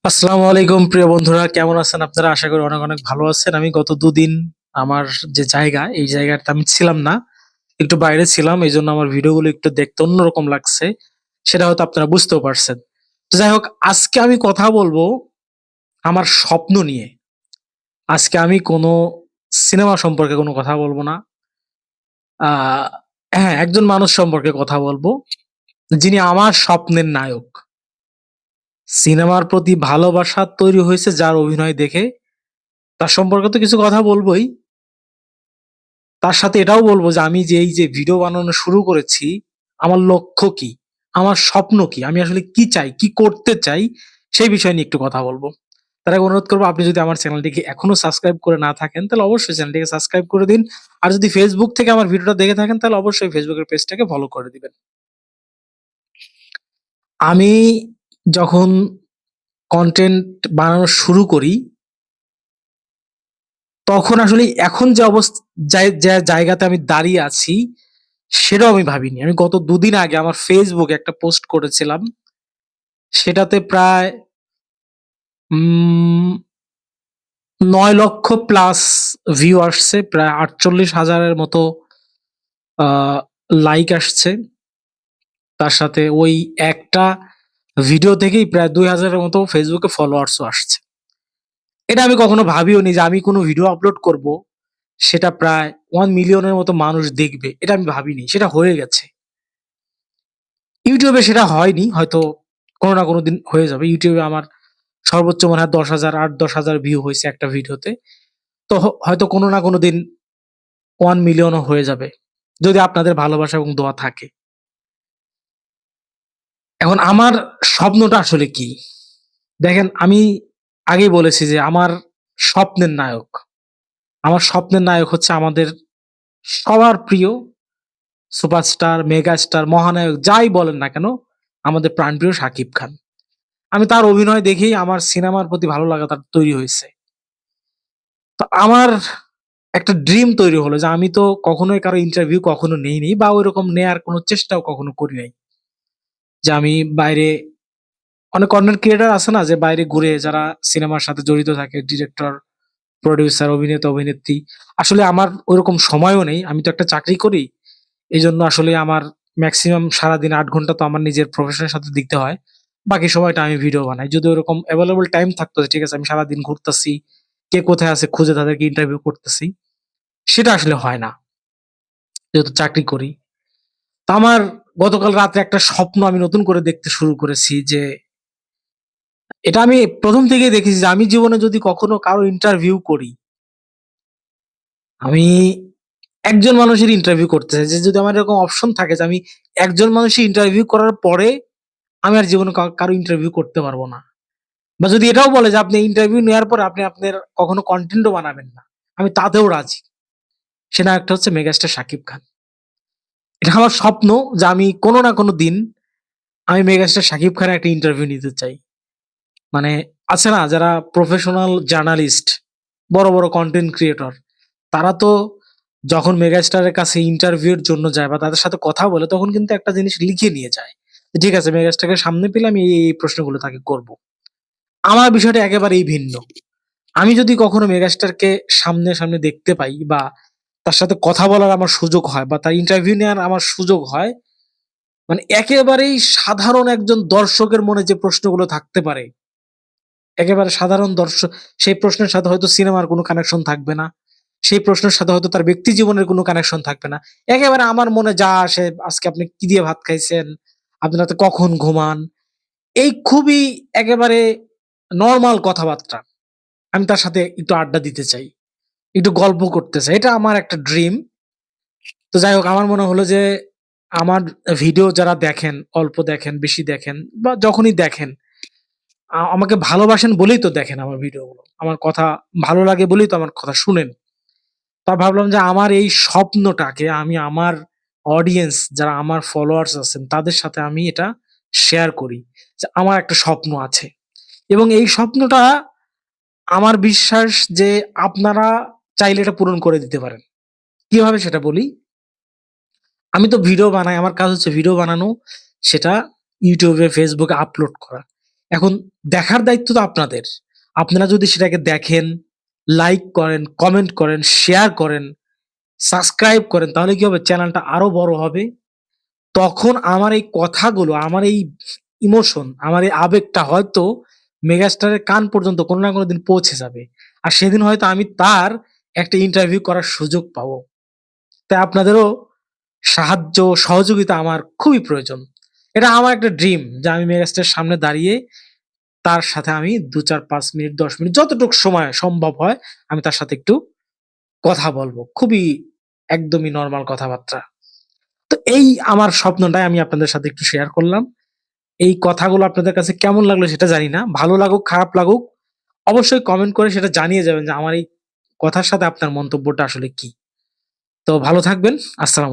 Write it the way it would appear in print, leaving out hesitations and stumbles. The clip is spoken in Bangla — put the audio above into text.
আসসালামু আলাইকুম প্রিয় বন্ধুরা, কেমন আছেন আপনারা? আশা করি অনেক অনেক ভালো আছেন। আমি গত দুদিন আমার যে জায়গা এই জায়গাতে আমি ছিলাম না, একটু বাইরে ছিলাম। এই জন্য আমার ভিডিওগুলো একটু দেখতে অন্যরকম লাগছে, সেটা হয়তো আপনারা বুঝতেও পারছেন। তো যাই হোক, আজকে আমি কথা বলবো আমার স্বপ্ন নিয়ে। আজকে আমি কোনো সিনেমা সম্পর্কে কোনো কথা বলবো না। আহ হ্যাঁ, একজন মানুষ সম্পর্কে কথা বলবো যিনি আমার স্বপ্নের নায়ক। সিনেমার প্রতি ভালোবাসা তৈরি হয়েছে যার অভিনয় দেখে। তার সম্পর্কে তো কিছু কথা বলবোই। তার সাথে এটাও বলব যে আমি যে এই যে ভিডিও বানানো শুরু করেছি, আমার লক্ষ্য কি? আমার স্বপ্ন কি? আমি আসলে কি চাই? কি করতে চাই? সেই বিষয় নিয়ে একটু কথা বলব। তার আগে অনুরোধ করব, আপনি যদি আমার চ্যানেলটিকে এখনো সাবস্ক্রাইব করে না থাকেন তাহলে অবশ্যই চ্যানেলটিকে সাবস্ক্রাইব করে দিন। আর যদি ফেসবুক থেকে আমার ভিডিওটা দেখে থাকেন তাহলে অবশ্যই ফেসবুকের পেজটাকে ফলো করে দিবেন। আমি যখন কনটেন্ট বানানো শুরু করি তখন আসলে এখন যে যে জায়গাতে আমি দাঁড়িয়ে আছি সেটাও আমি ভাবিনি। আমি গত ২ দিন আগে আমার ফেসবুকে একটা পোস্ট করেছিলাম। সেটাতে প্রায় উম ৯ লক্ষ প্লাস ভিউ আসছে। প্রায় ৪৮,০০০ এর মতো আ লাইক আসছে। তার সাথে ওই একটা ভিডিও থেকেই প্রায় ২,০০০ এর মতো ফেসবুকে ফলোয়ার্সও আসছে। এটা আমি কখনো ভাবিওনি যে আমি কোনো ভিডিও আপলোড করব, সেটা প্রায় ১ মিলিয়ন এর মতো মানুষ দেখবে। এটা আমি ভাবিনি। সেটা হয়ে গেছে। YouTube এ সেটা হয়নি। হয়তো কোনো না কোনো দিন হয়ে যাবে। YouTube এ আমার সর্বোচ্চ মনে হয় ১০,০০০ ৮-১০,০০০ ভিউ হইছে একটা ভিডিওতে। তো হয়তো কোনো না কোনো দিন ১ মিলিয়ন ও হয়ে যাবে। যদি আপনাদের ভালোবাসা এবং দোয়া থাকে। এখন আমার স্বপ্নটা আসলে কি? দেখেন, আমি আগেই বলেছি যে আমার স্বপ্নের নায়ক। আমার স্বপ্নের নায়ক হচ্ছে আমাদের সবার প্রিয় সুপারস্টার, মেগাস্টার, মহানায়ক যাই বলেন না কেন, আমাদের প্রাণপ্রিয় শাকিব খান। আমি তার অভিনয় দেখেই আমার সিনেমার প্রতি ভালো লাগাটা তৈরি হইছে। তো আমার একটা ড্রিম তৈরি হলো যে আমি তো কখনোই কারো ইন্টারভিউ কখনো নেইনি বা ওইরকম নেয়ার কোনো চেষ্টাও কখনো করি নাই। যে আমি বাইরে অনেক কনটেন্ট ক্রিয়েটর আছে না যে বাইরে ঘুরে যারা সিনেমার সাথে জড়িত থাকে, ডিরেক্টর, প্রোডিউসার, অভিনেতা, অভিনেত্রী। আসলে আমার ওইরকম সময়ও নেই। আমি তো একটা চাকরি করি। এজন্য আসলে আমার মেক্সিমাম সারাদিন ৮ ঘন্টা তো আমার নিজের প্রফেশনের সাথে দিতে হয়। বাকি সময়টা আমি ভিডিও বানাই। যদি ওরকম এভেইলেবল টাইম থাকতো যে ঠিক আছে আমি সারাদিন ঘুরতাছি, কে কোথায় আছে খুঁজে তাদেরকে ইন্টারভিউ করতেছি, সেটা আসলে হয় না। যেহেতু চাকরি করি। তো আমার গতকাল রাত্রে একটা স্বপ্ন আমি নতুন করে দেখতে শুরু করেছি যে এটা আমি ১ম থেকেই দেখেছি যে আমি জীবনে যদি কখনো কারো ইন্টারভিউ করি, আমি একজন মানুষের ইন্টারভিউ করতে চাই। যে যদি আমার এরকম অপশন থাকে যে আমি একজন মানুষের ইন্টারভিউ করার পরে আমি আর জীবনে কারো ইন্টারভিউ করতে পারবো না। বা যদি এটাও বলে যে আপনি ইন্টারভিউ নেওয়ার পরে আপনি আপনার কখনো কনটেন্ট ও বানাবেন না, আমি তাতেও রাজি। সে নায়কটা হচ্ছে মেগাস্টার শাকিব খান। এটা আমার স্বপ্ন যে আমি কোনো না কোনো দিন আমি মেগাস্টার শাকিব খানের একটা ইন্টারভিউ নিতে চাই। মানে আছে না যারা প্রফেশনাল জার্নালিস্ট, বড়, বড় কনটেন্ট ক্রিয়েটর, তারা তো যখন মেগাস্টারের কাছে ইন্টারভিউ এর জন্য যায় বা তাদের সাথে কথা বলে তখন কিন্তু একটা জিনিস লিখে নিয়ে যায়। ঠিক আছে, মেগাস্টারকে সামনে পেলে আমি এই প্রশ্নগুলো তাকে করব। আমার বিষয়টা একেবারেই ভিন্ন। আমি যদি কখনো মেগাস্টারকে সামনে দেখতে পাই বা তার সাথে কথা বলার আমার সুযোগ হয় বা তার ইন্টারভিউ নেওয়ার আমার সুযোগ হয়, মানে একেবারেই সাধারণ একজন দর্শকের মনে যে প্রশ্নগুলো থাকতে পারে, একেবারে সাধারণ দর্শক, সেই প্রশ্নের সাথে হয়তো সিনেমার কোনো কানেকশন থাকবে না। সেই প্রশ্নের সাথে হয়তো তার ব্যক্তি জীবনের কোনো কানেকশন থাকবে না। একেবারে আমার মনে যা আসে, আজকে আপনি কি দিয়ে ভাত খাইছেন? আপনি রাতে কখন ঘুমান? এই খুবই একেবারে নরমাল কথাবার্তা। আমি তার সাথে একটু আড্ডা দিতে চাই। একটু গল্প করতে চাই। এটা আমার একটা ড্রিম। তো যাই হোক, আমার মনে হলো যে আমার ভিডিও যারা দেখেন, অল্প দেখেন, বেশি দেখেন বা যখনই দেখেন, আমাকে ভালোবাসেন বলেই তো দেখেন আমার ভিডিওগুলো। আমার কথা ভালো লাগে বলেই তো আমার কথা শুনেন। তা ভাবলাম যে আমার এই স্বপ্নটাকে আমি আমার অডিয়েন্স যারা আমার ফলোয়ার্স আছেন তাদের সাথে আমি এটা শেয়ার করি। যে আমার একটা স্বপ্ন আছে এবং এই স্বপ্নটা আমার বিশ্বাস যে আপনারা চাইলে এটা পূরণ করে দিতে পারেন। কিভাবে সেটা বলি। আমি তো ভিডিও বানাই। আমার কাজ হচ্ছে ভিডিও বানানো, সেটা YouTube এ, Facebook এ আপলোড করা। এখন দেখার দায়িত্ব তো আপনাদের। আপনারা যদি সেটাকে দেখেন, লাইক করেন, কমেন্ট করেন, শেয়ার করেন, সাবস্ক্রাইব করেন, তাহলে কি হবে? চ্যানেলটা আরো বড় হবে। তখন আমার এই কথাগুলো, আমার এই ইমোশন, আমার এই আবেগটা হয়তো মেগাস্টারের কান পর্যন্ত কোনো না কোনো দিন পৌঁছে যাবে। আর সেদিন হয়তো আমি তার একটা ইন্টারভিউ করার সুযোগ পাবো। তাই আপনাদেরও সাহায্য, সহযোগিতা আমার খুবই প্রয়োজন। এটা আমার একটা ড্রিম যে আমি মেগাস্টারের সামনে দাঁড়িয়ে তার সাথে আমি ২, ৪, ৫ মিনিট, ১০ মিনিট যতটুকু সময় সম্ভব হয় আমি তার সাথে একটু কথা বলবো। খুবই একদমই নরমাল কথাবার্তা। তো এই আমার স্বপ্নটাই আমি আপনাদের সাথে একটু শেয়ার করলাম। এই কথাগুলো আপনাদের কাছে কেমন লাগলো সেটা জানি না। ভালো লাগুক, খারাপ লাগুক, অবশ্যই কমেন্ট করে সেটা জানিয়ে যাবেন যে আমার এই কথার সাথে আপনার মন্তব্যটা আসলে কি। তো ভালো থাকবেন। আসসালামু